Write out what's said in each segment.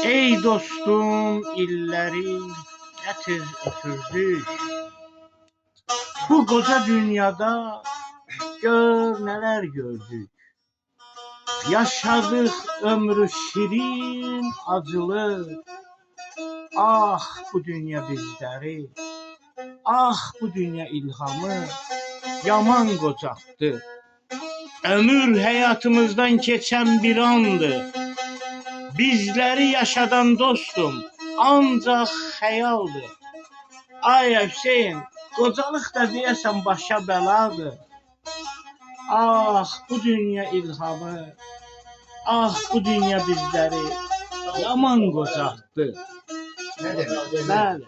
Ey dostum illeri ne tez ötürdük. Bu koca dünyada gör neler gördük. Yaşadık ömrü şirin acılı. Ah bu dünya bizleri, ah bu dünya ilhamı yaman qocaktı. Ömür hayatımızdan geçen bir andı. Bizleri yaşadan dostum ancak hayaldı. Ay Hüseyin, qocalık da deyəsən başa bəladır. Ah bu dünya ilhamı, ah bu dünya bizleri yaman qocaqdı. Bəli.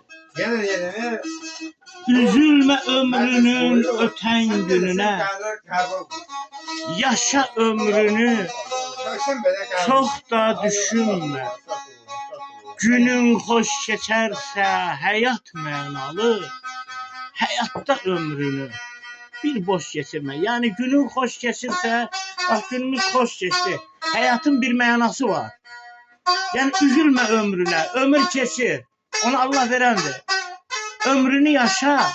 Üzülme ömrünün öten gününe, yaşa ömrünü çok da düşünme. Günün hoş geçerse hayat mənalı, hayatta ömrünü bir boş geçirme. Yani günün hoş geçirse, bak günümüz hoş geçti, hayatın bir mənası var. Yani üzülme ömrüne, ömür geçir, onu Allah verendir. Ömrünü yaşa,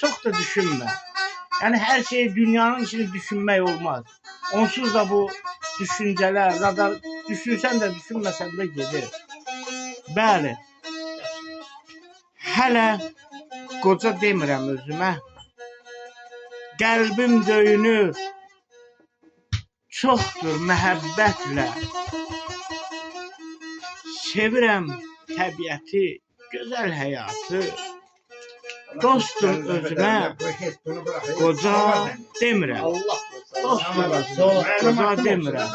çok da düşünme. Yani her şeyi dünyanın içinde düşünmek olmaz. Onsuz da bu düşünceler, kadar düşünsen de düşünmesen de gelir. Bəli. Hələ qoca demirəm özümə. Qəlbim döyünür. Çoxdur məhəbbətlə. Sevirəm təbiəti, gözəl həyatı. Dostum özümə qoca demirəm. Dostum özümə qoca demirəm.